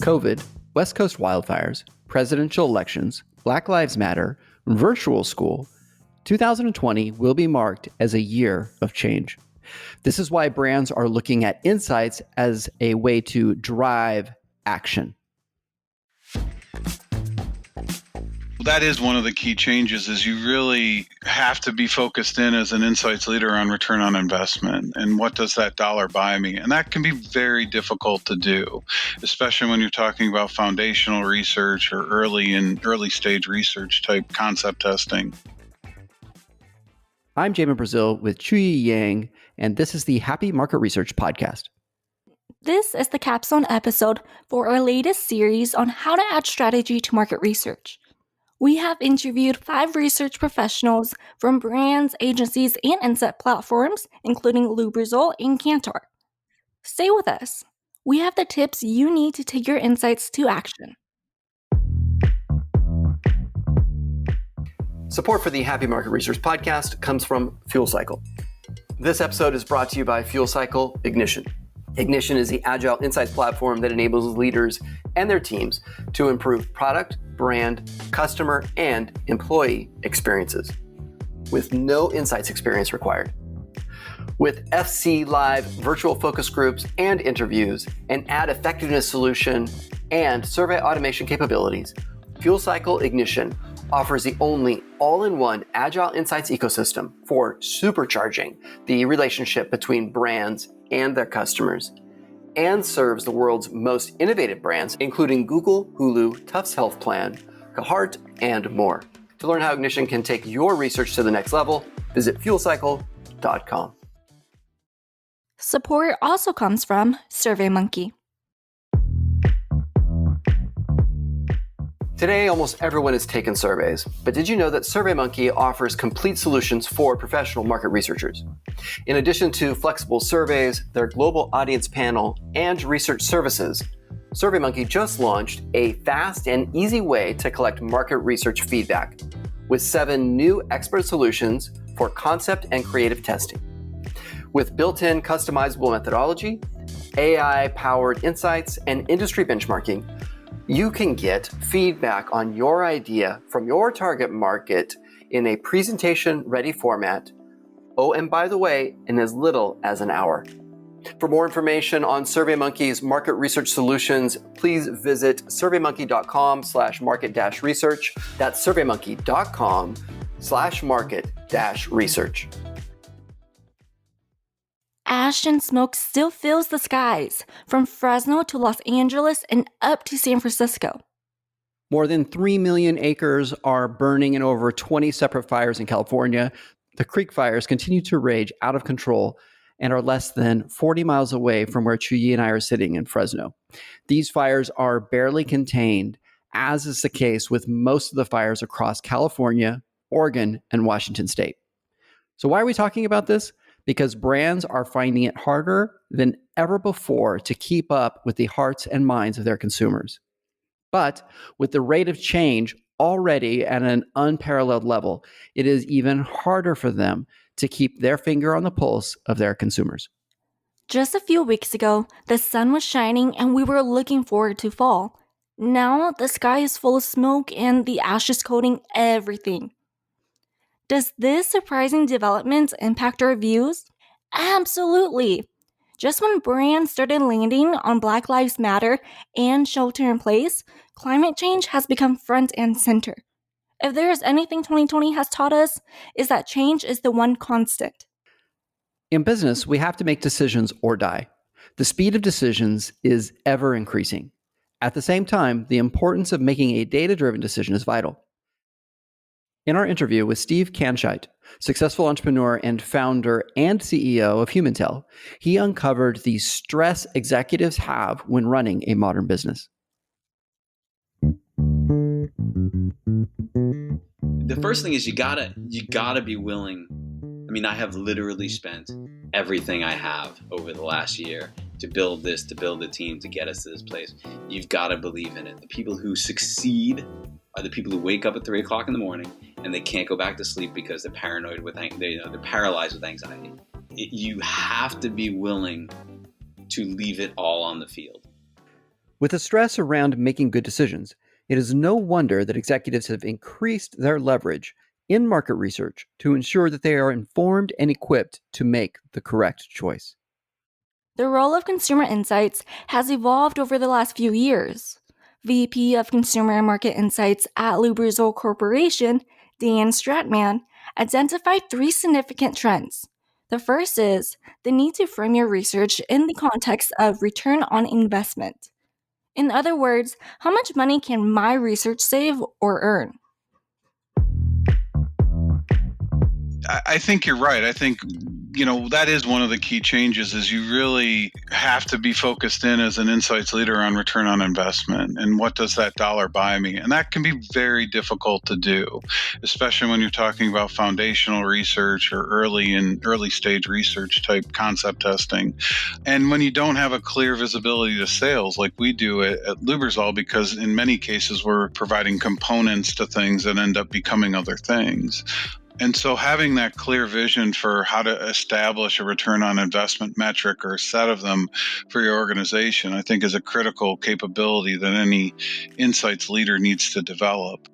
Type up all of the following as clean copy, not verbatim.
COVID, West Coast wildfires, presidential elections, Black Lives Matter, virtual school, 2020 will be marked as a year of change. This is why brands are looking at insights as a way to drive action. That is one of the key changes, is you really have to be focused in as an insights leader on return on investment and what does that dollar buy me? And that can be very difficult to do, especially when you're talking about foundational research or early stage research type concept testing. I'm Jamin Brazil with Chuyi Yang, and this is the Happy Market Research Podcast. This is the capstone episode for our latest series on how to add strategy to market research. We have interviewed 5 research professionals from brands, agencies, and insight platforms, including Lubrizol and Kantar. Stay with us. We have the tips you need to take your insights to action. Support for the Happy Market Research Podcast comes from Fuel Cycle. This episode is brought to you by Fuel Cycle Ignition. Ignition is the agile insights platform that enables leaders and their teams to improve product, brand, customer, and employee experiences with no insights experience required. With FC Live virtual focus groups and interviews, an ad effectiveness solution, and survey automation capabilities, Fuel Cycle Ignition offers the only all-in-one agile insights ecosystem for supercharging the relationship between brands and their customers, and serves the world's most innovative brands, including Google, Hulu, Tufts Health Plan, Cahart, and more. To learn how Ignition can take your research to the next level, visit fuelcycle.com. Support also comes from SurveyMonkey. Today, almost everyone is taking surveys, but did you know that SurveyMonkey offers complete solutions for professional market researchers? In addition to flexible surveys, their global audience panel, and research services, SurveyMonkey just launched a fast and easy way to collect market research feedback with 7 new expert solutions for concept and creative testing. With built-in customizable methodology, AI-powered insights, and industry benchmarking, you can get feedback on your idea from your target market in a presentation-ready format. Oh, and by the way, in as little as an hour. For more information on SurveyMonkey's market research solutions, please visit surveymonkey.com/market-research. That's surveymonkey.com/market-research. Ash and smoke still fills the skies, from Fresno to Los Angeles and up to San Francisco. More than 3 million acres are burning in over 20 separate fires in California. The creek fires continue to rage out of control and are less than 40 miles away from where Chuyi and I are sitting in Fresno. These fires are barely contained, as is the case with most of the fires across California, Oregon, and Washington state. So why are we talking about this? Because brands are finding it harder than ever before to keep up with the hearts and minds of their consumers. But with the rate of change already at an unparalleled level, it is even harder for them to keep their finger on the pulse of their consumers. Just a few weeks ago, the sun was shining and we were looking forward to fall. Now, the sky is full of smoke and the ash is coating everything. Does this surprising development impact our views? Absolutely. Just when brands started landing on Black Lives Matter and shelter in place, climate change has become front and center. If there is anything 2020 has taught us, is that change is the one constant. In business, we have to make decisions or die. The speed of decisions is ever increasing. At the same time, the importance of making a data-driven decision is vital. In our interview with Steve Kantscheidt, successful entrepreneur and founder and CEO of Humantel, he uncovered the stress executives have when running a modern business. The first thing is you gotta be willing. I mean, I have literally spent everything I have over the last year to build this, to build a team, to get us to this place. You've got to believe in it. The people who succeed are the people who wake up at 3 o'clock in the morning and they can't go back to sleep because they're paranoid they're paralyzed with anxiety. You have to be willing to leave it all on the field. With the stress around making good decisions, it is no wonder that executives have increased their leverage in market research to ensure that they are informed and equipped to make the correct choice. The role of consumer insights has evolved over the last few years. VP of Consumer and Market Insights at Lubrizol Corporation, Dan Stradtman, identified 3 significant trends. The first is the need to frame your research in the context of return on investment. In other words, how much money can my research save or earn? I think you're right. I think, that is one of the key changes is you really have to be focused in as an insights leader on return on investment and what does that dollar buy me? And that can be very difficult to do, especially when you're talking about foundational research or early stage research type concept testing. And when you don't have a clear visibility to sales like we do at Lubrizol, because in many cases we're providing components to things that end up becoming other things. And so having that clear vision for how to establish a return on investment metric or a set of them for your organization, I think is a critical capability that any insights leader needs to develop.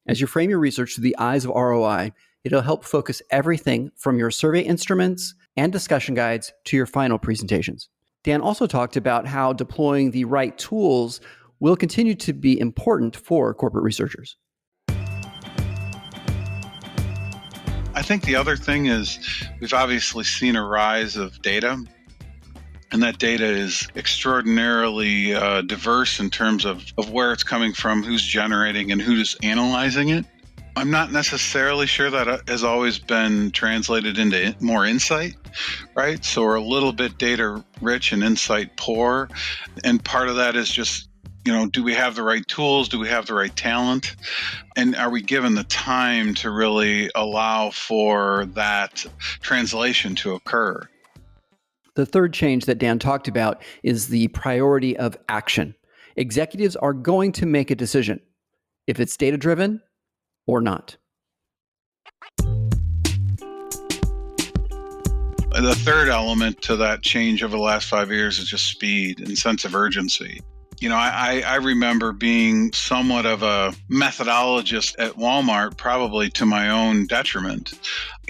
As you frame your research through the eyes of ROI, it'll help focus everything from your survey instruments and discussion guides to your final presentations. Dan also talked about how deploying the right tools will continue to be important for corporate researchers. I think the other thing is we've obviously seen a rise of data, and that data is extraordinarily diverse in terms of where it's coming from, who's generating, and who's analyzing it. I'm not necessarily sure that has always been translated into more insight, right? So we're a little bit data rich and insight poor, and part of that is just do we have the right tools? Do we have the right talent? And are we given the time to really allow for that translation to occur? The third change that Dan talked about is the priority of action. Executives are going to make a decision, if it's data-driven or not. The third element to that change over the last 5 years is just speed and sense of urgency. I remember being somewhat of a methodologist at Walmart, probably to my own detriment,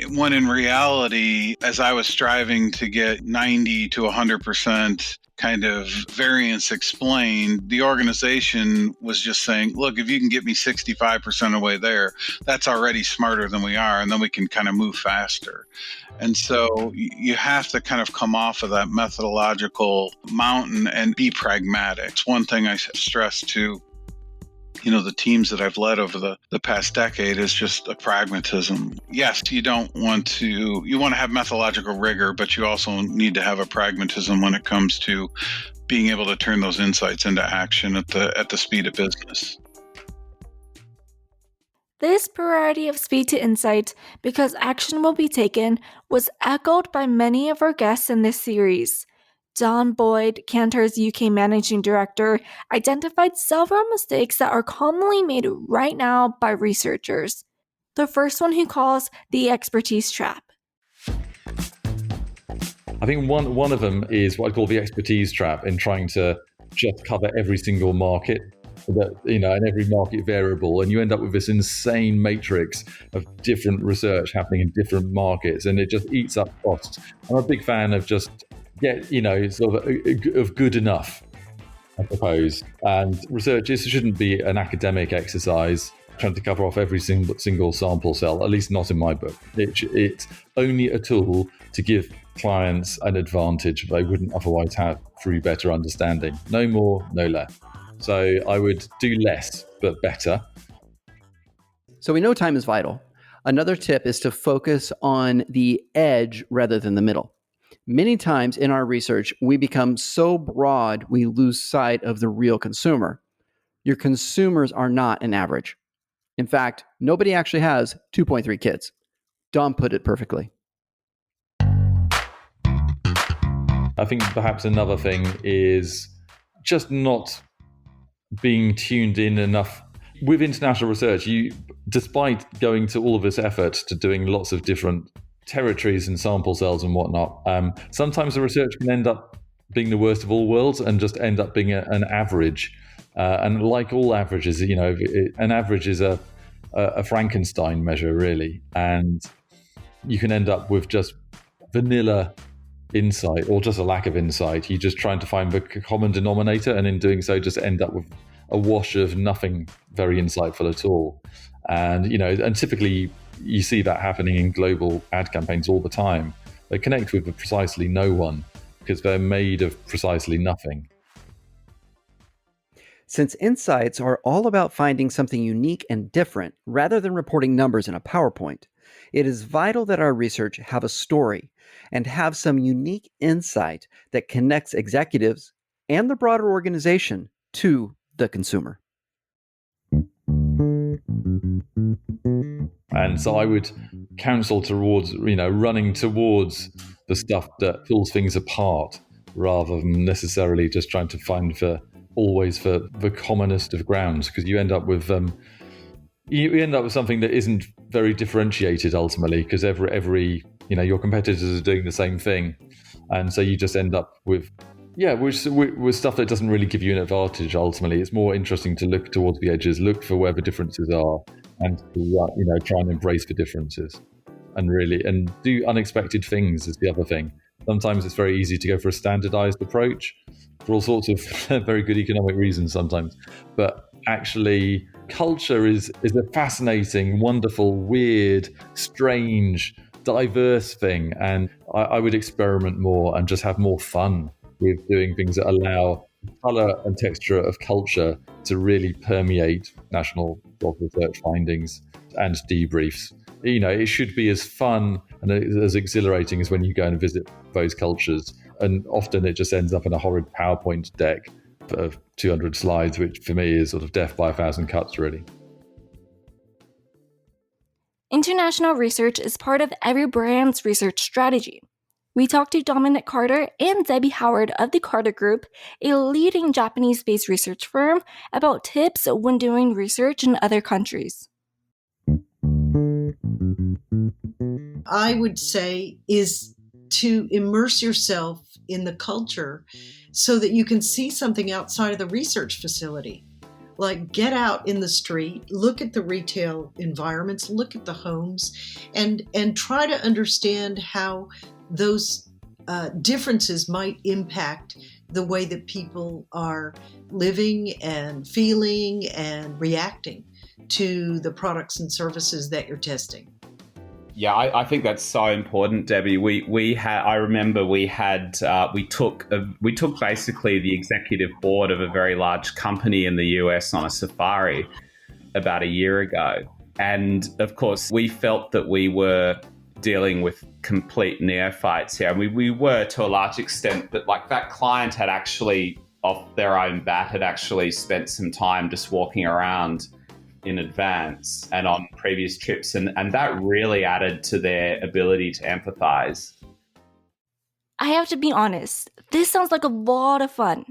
when in reality, as I was striving to get 90 to 100% kind of variance explained, the organization was just saying, look, if you can get me 65% of the way there, that's already smarter than we are, and then we can kind of move faster. And so you have to kind of come off of that methodological mountain and be pragmatic. It's one thing I stress to the teams that I've led over the past decade is just a pragmatism. Yes, you want to have methodological rigor, but you also need to have a pragmatism when it comes to being able to turn those insights into action at the speed of business. This priority of speed to insight, because action will be taken, was echoed by many of our guests in this series. Don Boyd, Kantar's UK Managing Director, identified several mistakes that are commonly made right now by researchers. The first one he calls the expertise trap. I think one of them is what I call the expertise trap in trying to just cover every single market. And every market variable, and you end up with this insane matrix of different research happening in different markets, and it just eats up costs. I'm a big fan of just of good enough, I suppose. And research shouldn't be an academic exercise trying to cover off every single sample cell, at least not in my book. It's only a tool to give clients an advantage they wouldn't otherwise have through better understanding. No more, no less. So I would do less, but better. So we know time is vital. Another tip is to focus on the edge rather than the middle. Many times in our research, we become so broad, we lose sight of the real consumer. Your consumers are not an average. In fact, nobody actually has 2.3 kids. Dom put it perfectly. I think perhaps another thing is just not being tuned in enough. With international research, despite going to all of this effort to doing lots of different territories and sample cells and whatnot, sometimes the research can end up being the worst of all worlds and just end up being an average. And like all averages, an average is a Frankenstein measure, really. And you can end up with just vanilla insight or just a lack of insight. You're just trying to find the common denominator, and in doing so just end up with a wash of nothing very insightful at all. And typically you see that happening in global ad campaigns all the time. They connect with precisely no one because they're made of precisely nothing. Since insights are all about finding something unique and different rather than reporting numbers in a PowerPoint, it is vital that our research have a story and have some unique insight that connects executives and the broader organization to the consumer. And so I would counsel towards, running towards the stuff that pulls things apart rather than necessarily just trying to find always for the commonest of grounds, because you end up with something that isn't very differentiated ultimately, because every your competitors are doing the same thing, and so you just end up with stuff that doesn't really give you an advantage. Ultimately, it's more interesting to look towards the edges, look for where the differences are, and try and embrace the differences, and do unexpected things is the other thing. Sometimes it's very easy to go for a standardized approach for all sorts of very good economic reasons sometimes. But actually, culture is a fascinating, wonderful, weird, strange, diverse thing. And I would experiment more and just have more fun with doing things that allow color and texture of culture to really permeate national research findings and debriefs. It should be as fun and as exhilarating as when you go and visit those cultures. And often it just ends up in a horrid PowerPoint deck of 200 slides, which for me is sort of death by 1,000 cuts, really. International research is part of every brand's research strategy. We talked to Dominic Carter and Debbie Howard of the Carter Group, a leading Japanese-based research firm, about tips when doing research in other countries. I would say is to immerse yourself in the culture so that you can see something outside of the research facility. Like, get out in the street, look at the retail environments, look at the homes, and try to understand how those differences might impact the way that people are living and feeling and reacting to the products and services that you're testing. Yeah, I think that's so important, Debbie. I remember we took basically the executive board of a very large company in the US on a safari about a year ago. And of course, we felt that we were dealing with complete neophytes here. And we were to a large extent, but like that client had actually, off their own bat, had actually spent some time just walking around in advance and on previous trips. And that really added to their ability to empathize. I have to be honest, this sounds like a lot of fun.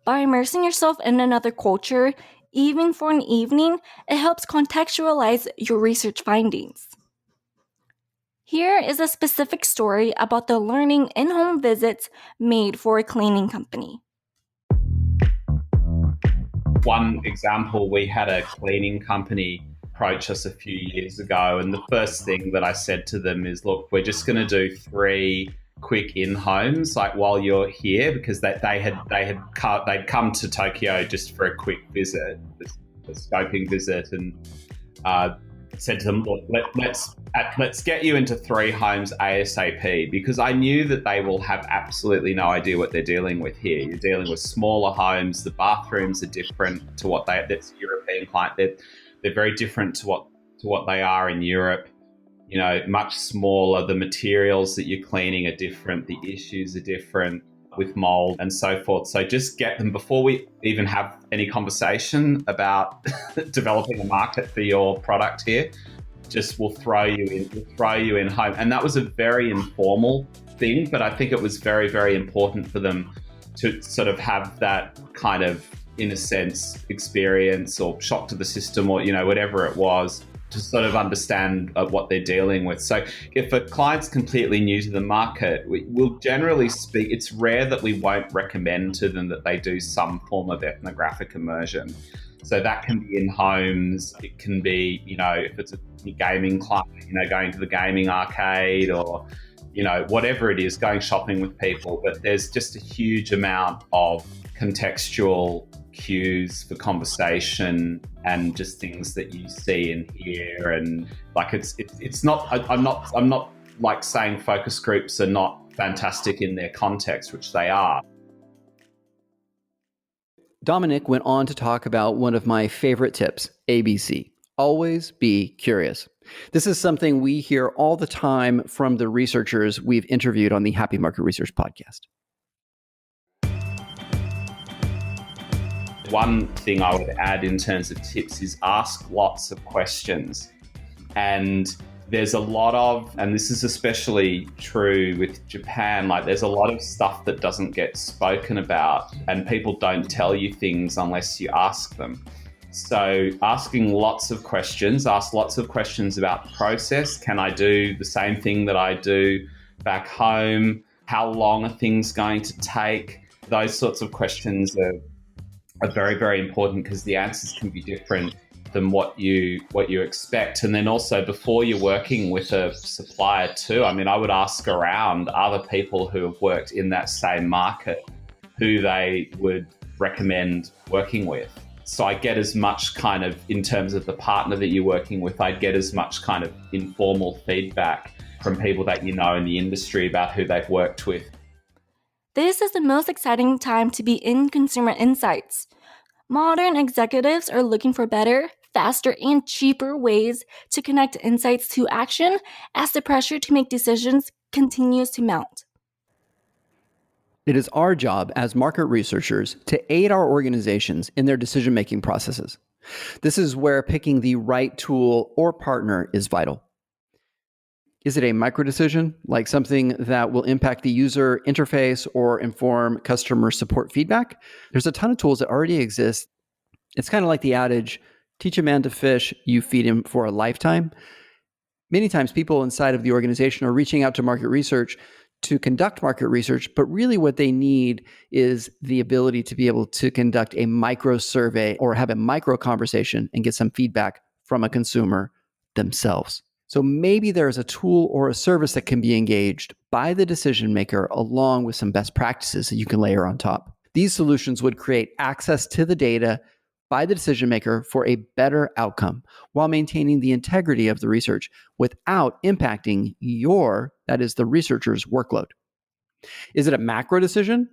By immersing yourself in another culture, even for an evening, it helps contextualize your research findings. Here is a specific story about the learning InHome Visits made for a cleaning company. One example, we had a cleaning company approach us a few years ago, and the first thing that I said to them is, look, we're just going to do 3 quick in-homes like while you're here, because they'd come to Tokyo just for a quick visit, a scoping visit, and said to them, look, let's get you into 3 homes ASAP, because I knew that they will have absolutely no idea what they're dealing with here. You're dealing with smaller homes. The bathrooms are different to what that's a European client. They're very different to what they are in Europe. Much smaller. The materials that you're cleaning are different. The issues are different with mold and so forth. So just get them before we even have any conversation about developing a market for your product here. Just we'll throw you in home. And that was a very informal thing, but I think it was very, very important for them to sort of have that kind of, in a sense, experience or shock to the system or, whatever it was, to sort of understand what they're dealing with. So if a client's completely new to the market, we'll generally speak, it's rare that we won't recommend to them that they do some form of ethnographic immersion. So that can be in homes, it can be, if it's a gaming club, going to the gaming arcade, or, whatever it is, going shopping with people. But there's just a huge amount of contextual cues for conversation and just things that you see and hear, and like it's not. I'm not like saying focus groups are not fantastic in their context, which they are. Dominic went on to talk about one of my favorite tips, ABC. Always be curious. This is something we hear all the time from the researchers we've interviewed on the Happy Market Research podcast. One thing I would add in terms of tips is ask lots of questions. And there's a lot of, and this is especially true with Japan, like there's a lot of stuff that doesn't get spoken about, and people don't tell you things unless you ask them. So asking lots of questions, ask lots of questions about the process. Can I do the same thing that I do back home? How long are things going to take? Those sorts of questions are very, very important, because the answers can be different than what you expect. And then also, before you're working with a supplier too, I would ask around other people who have worked in that same market who they would recommend working with. So I get as much kind of, in terms of the partner that you're working with, I get as much kind of informal feedback from people that in the industry about who they've worked with. This is the most exciting time to be in consumer insights. Modern executives are looking for better, faster, and cheaper ways to connect insights to action as the pressure to make decisions continues to mount. It is our job as market researchers to aid our organizations in their decision-making processes. This is where picking the right tool or partner is vital. Is it a micro decision, like something that will impact the user interface or inform customer support feedback? There's a ton of tools that already exist. It's kind of like the adage, teach a man to fish, you feed him for a lifetime. Many times people inside of the organization are reaching out to market research to conduct market research, but really what they need is the ability to be able to conduct a micro survey or have a micro conversation and get some feedback from a consumer themselves. So maybe there's a tool or a service that can be engaged by the decision maker along with some best practices that you can layer on top. These solutions would create access to the data by the decision maker for a better outcome while maintaining the integrity of the research without impacting that is the researcher's workload. Is it a macro decision?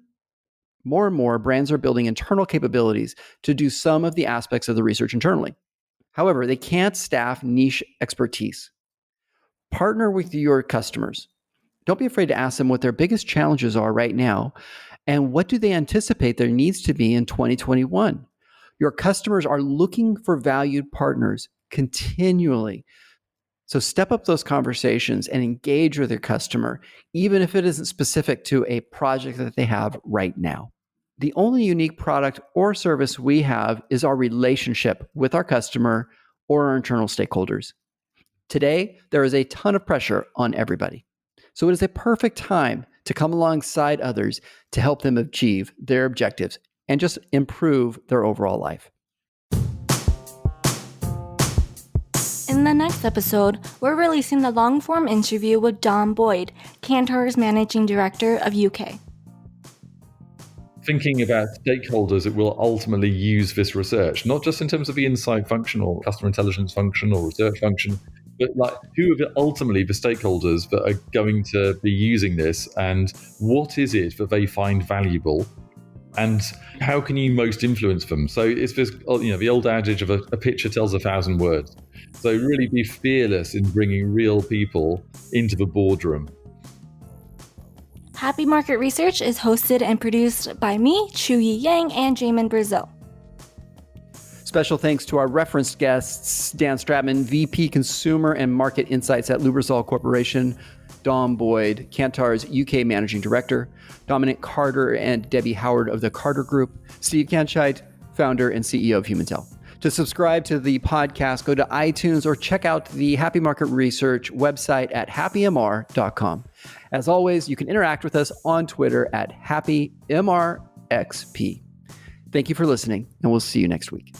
More and more brands are building internal capabilities to do some of the aspects of the research internally. However, they can't staff niche expertise. Partner with your customers. Don't be afraid to ask them what their biggest challenges are right now and what do they anticipate their needs to be in 2021. Your customers are looking for valued partners continually. So step up those conversations and engage with your customer, even if it isn't specific to a project that they have right now. The only unique product or service we have is our relationship with our customer or our internal stakeholders. Today, there is a ton of pressure on everybody. So it is a perfect time to come alongside others to help them achieve their objectives and just improve their overall life. In the next episode, we're releasing the long-form interview with Dom Boyd, Kantar's Managing Director of UK. Thinking about stakeholders that will ultimately use this research, not just in terms of the insight function or customer intelligence function or research function, but like who are ultimately the stakeholders that are going to be using this, and what is it that they find valuable, and how can you most influence them? So it's this, the old adage of a picture tells 1,000 words. So really be fearless in bringing real people into the boardroom. Happy Market Research is hosted and produced by me, Chuyi Yang, and Jamin Brazil. Special thanks to our referenced guests, Dan Stradtman, VP Consumer and Market Insights at Lubrizol Corporation, Dom Boyd, Kantar's UK Managing Director, Dominic Carter and Debbie Howard of the Carter Group, Steve Kantscheidt, Founder and CEO of Humantel. To subscribe to the podcast, go to iTunes or check out the Happy Market Research website at happymr.com. As always, you can interact with us on Twitter at happymrxp. Thank you for listening, and we'll see you next week.